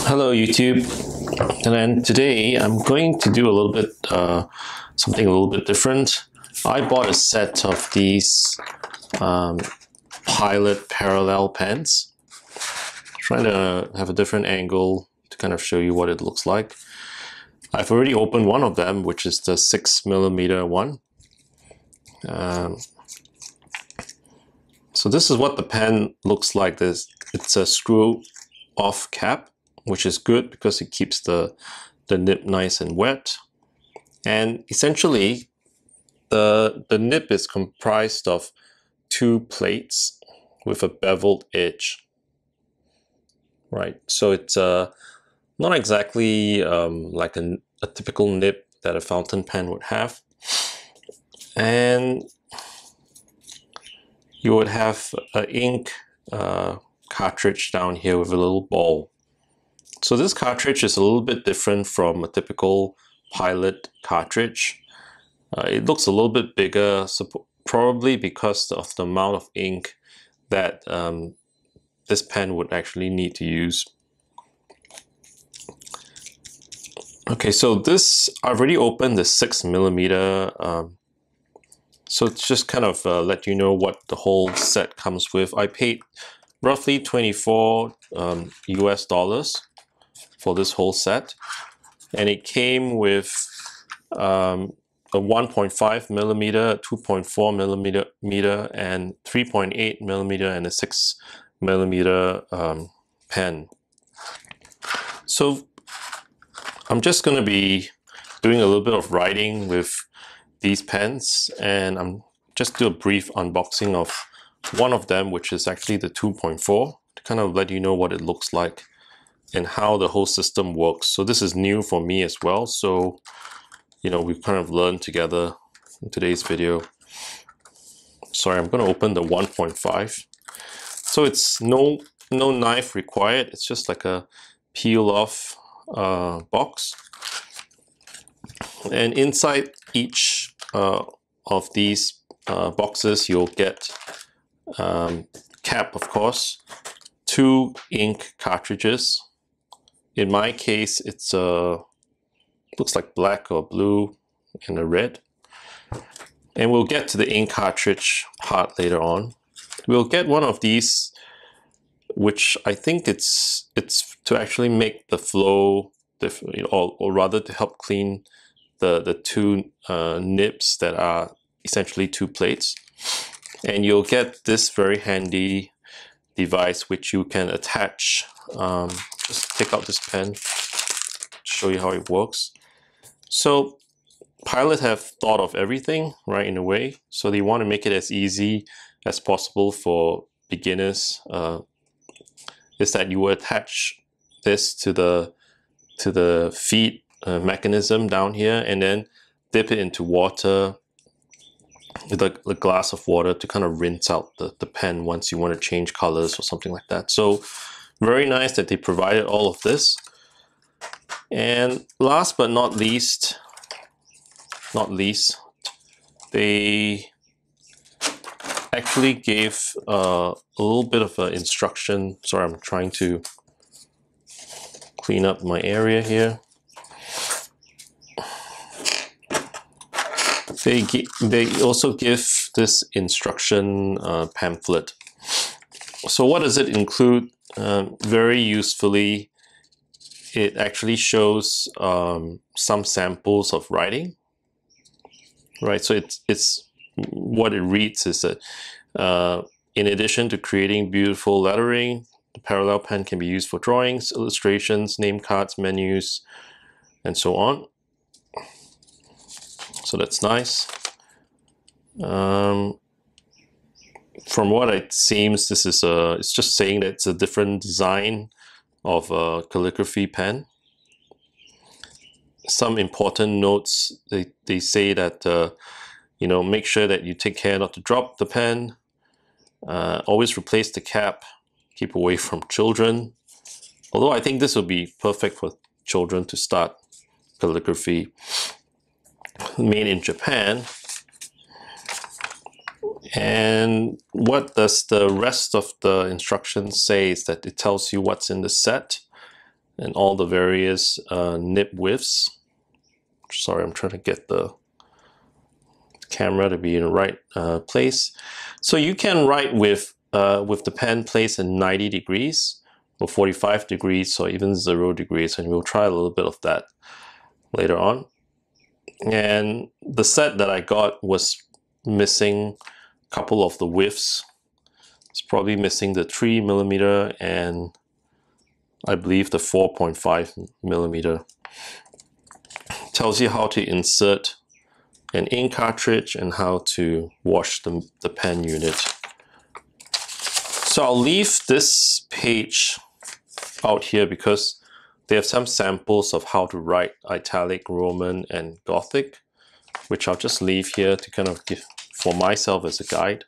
Hello YouTube, and then today I'm going to do a little bit something a little bit different. I bought a set of these Pilot Parallel pens. Trying to have a different angle to kind of show you what it looks like. I've already opened one of them, which is the 6mm one. So this is what the pen looks like. It's a screw-off cap, which is good because it keeps the nib nice and wet. And essentially, the nib is comprised of two plates with a beveled edge. Right, so it's not exactly like a typical nib that a fountain pen would have. And you would have an ink cartridge down here with a little ball. So this cartridge is a little bit different from a typical Pilot cartridge. It looks a little bit bigger, so probably because of the amount of ink that this pen would actually need to use. Okay, so this, I've already opened the 6mm, so it's just kind of let you know what the whole set comes with. I paid roughly $24 US for this whole set, and it came with a 1.5mm, 2.4mm, and 3.8mm, and a 6mm pen. So I'm just going to be doing a little bit of writing with these pens, and I'm just do a brief unboxing of one of them, which is actually the 2.4, to kind of let you know what it looks like and how the whole system works. So this is new for me as well, so you know, we've kind of learned together in today's video. Sorry, I'm going to open the 1.5. So it's no knife required. It's just like a peel off box, and inside each of these boxes you'll get cap, of course, 2 ink cartridges. In my case, it's looks like black or blue and a red. And we'll get to the ink cartridge part later on. We'll get one of these, which I think it's to actually make the flow, or rather to help clean the two nibs that are essentially 2 plates. And you'll get this very handy device which you can attach. Just take out this pen, show you how it works. So Pilot have thought of everything, right, in a way. So they want to make it as easy as possible for beginners. Is that you will attach this to the feed mechanism down here, and then dip it into water, with a glass of water, to kind of rinse out the pen once you want to change colors or something like that. So very nice that they provided all of this. And last but not least, they actually gave a little bit of an instruction. Sorry, I'm trying to clean up my area here. They also give this instruction pamphlet. So what does it include? Very usefully, it actually shows some samples of writing. Right, so it's what it reads is that in addition to creating beautiful lettering, the parallel pen can be used for drawings, illustrations, name cards, menus, and so on. So that's nice. From what it seems, this is it's just saying that it's a different design of a calligraphy pen. Some important notes, they say that you know, make sure that you take care not to drop the pen. Always replace the cap. Keep away from children. Although I think this would be perfect for children to start calligraphy. Made in Japan. And what does the rest of the instructions say is that it tells you what's in the set. and all the various nib widths. Sorry, I'm trying to get the camera to be in the right place. So you can write with the pen placed in 90 degrees or 45 degrees or even 0 degrees, and we'll try a little bit of that later on. And the set that I got was missing a couple of the widths. It's probably missing the 3mm and I believe the 4.5mm. Tells you how to insert an ink cartridge and how to wash the pen unit. So I'll leave this page out here because they have some samples of how to write italic, Roman, and Gothic, which I'll just leave here to kind of give for myself as a guide.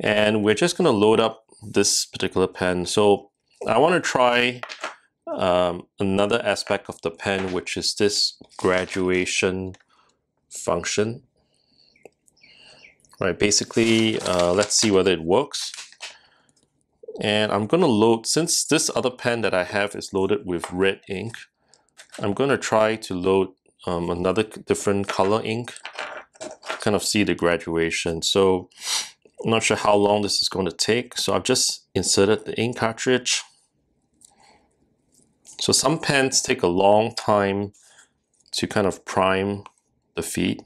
And we're just going to load up this particular pen. So I want to try another aspect of the pen, which is this graduation function. Right, basically, let's see whether it works. And I'm going to load, since this other pen that I have is loaded with red ink, I'm going to try to load another different color ink, kind of see the graduation. So I'm not sure how long this is going to take. So I've just inserted the ink cartridge. So some pens take a long time to kind of prime the feed.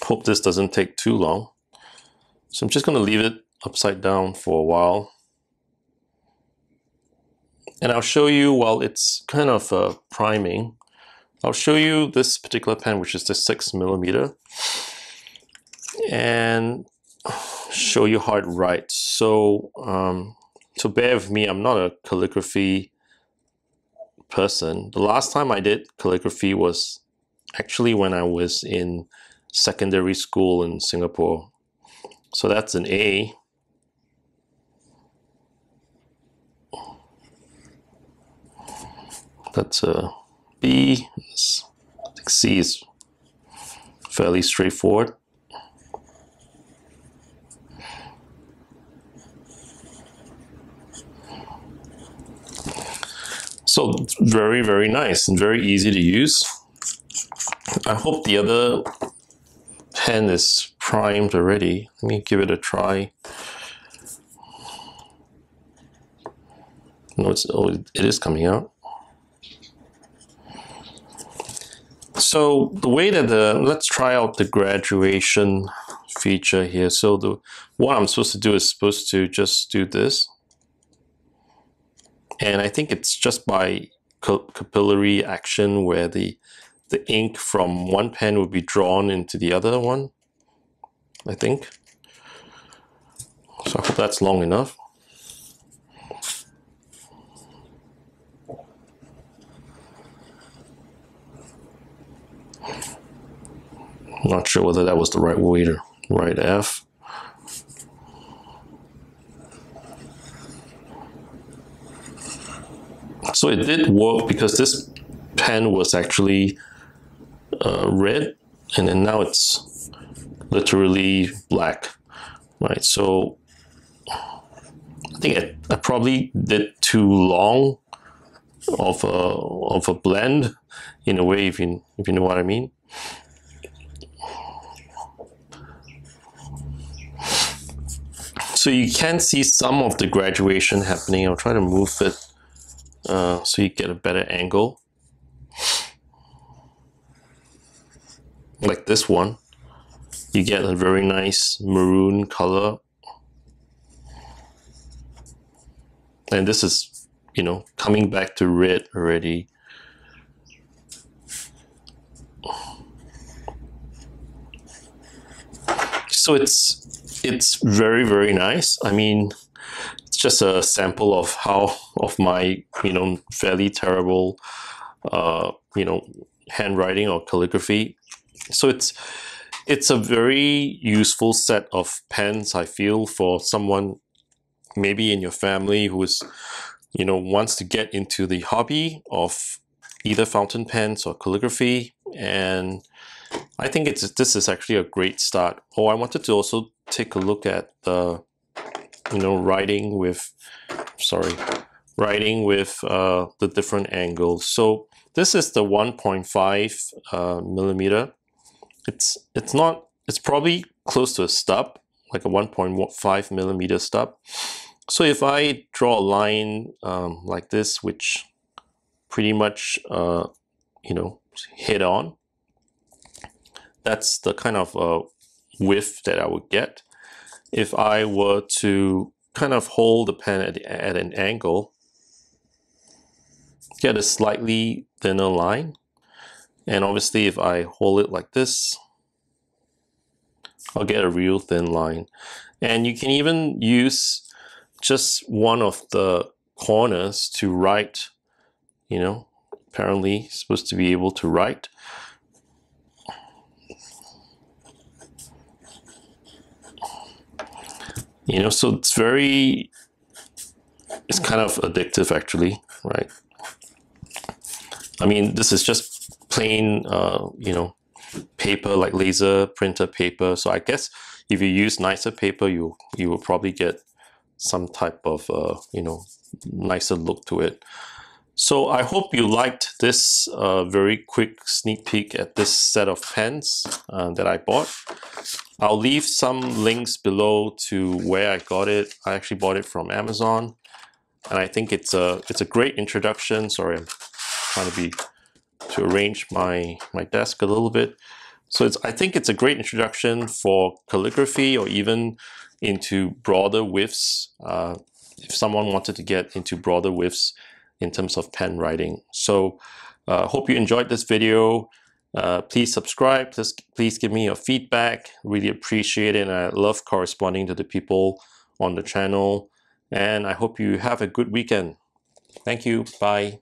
Hope this doesn't take too long. So I'm just going to leave it upside down for a while. And I'll show you while it's kind of priming. I'll show you this particular pen, which is the 6mm, and show you how it writes. So, so bear with me, I'm not a calligraphy person. The last time I did calligraphy was actually when I was in secondary school in Singapore. So that's an A. That's a B. I think C is fairly straightforward. So very, very nice and very easy to use. I hope the other pen is primed already. Let me give it a try. No, it is coming out. So the way that let's try out the graduation feature here. So what I'm supposed to do is supposed to just do this. And I think it's just by capillary action where the ink from one pen would be drawn into the other one, I think. So I hope that's long enough. I'm not sure whether that was the right way to write F. So it did work because this pen was actually red, and then now it's literally black, right? So I think I probably did too long of a blend in a way, if you know what I mean. So you can see some of the graduation happening. I'll try to move it so you get a better angle. Like this one, you get a very nice maroon color. And this is, you know, coming back to red already. So it's very, very nice. I mean, it's just a sample of my, you know, fairly terrible, you know, handwriting or calligraphy. So it's a very useful set of pens, I feel, for someone maybe in your family who is, you know, wants to get into the hobby of either fountain pens or calligraphy. And I think this is actually a great start. Oh, I wanted to also take a look at the, you know, writing with, sorry, writing with the different angles. So this is the 1.5 millimeter. It's probably close to a stub, like a 1.5 millimeter stub. So if I draw a line like this, which pretty much you know, hit on, that's the kind of width that I would get. If I were to kind of hold the pen at an angle, get a slightly thinner line. And obviously if I hold it like this, I'll get a real thin line. And you can even use just one of the corners to write, you know, apparently supposed to be able to write. You know, so it's kind of addictive actually, right? I mean, this is just plain, you know, paper, like laser printer paper. So I guess if you use nicer paper, you will probably get some type of, you know, nicer look to it. So I hope you liked this very quick sneak peek at this set of pens that I bought. I'll leave some links below to where I got it. I actually bought it from Amazon, and I think it's a great introduction. Sorry, I'm trying to arrange my desk a little bit. So I think it's a great introduction for calligraphy, or even into broader widths. If someone wanted to get into broader widths in terms of pen writing. So hope you enjoyed this video. Please subscribe. Please give me your feedback. Really appreciate it. And I love corresponding to the people on the channel. And I hope you have a good weekend. Thank you. Bye.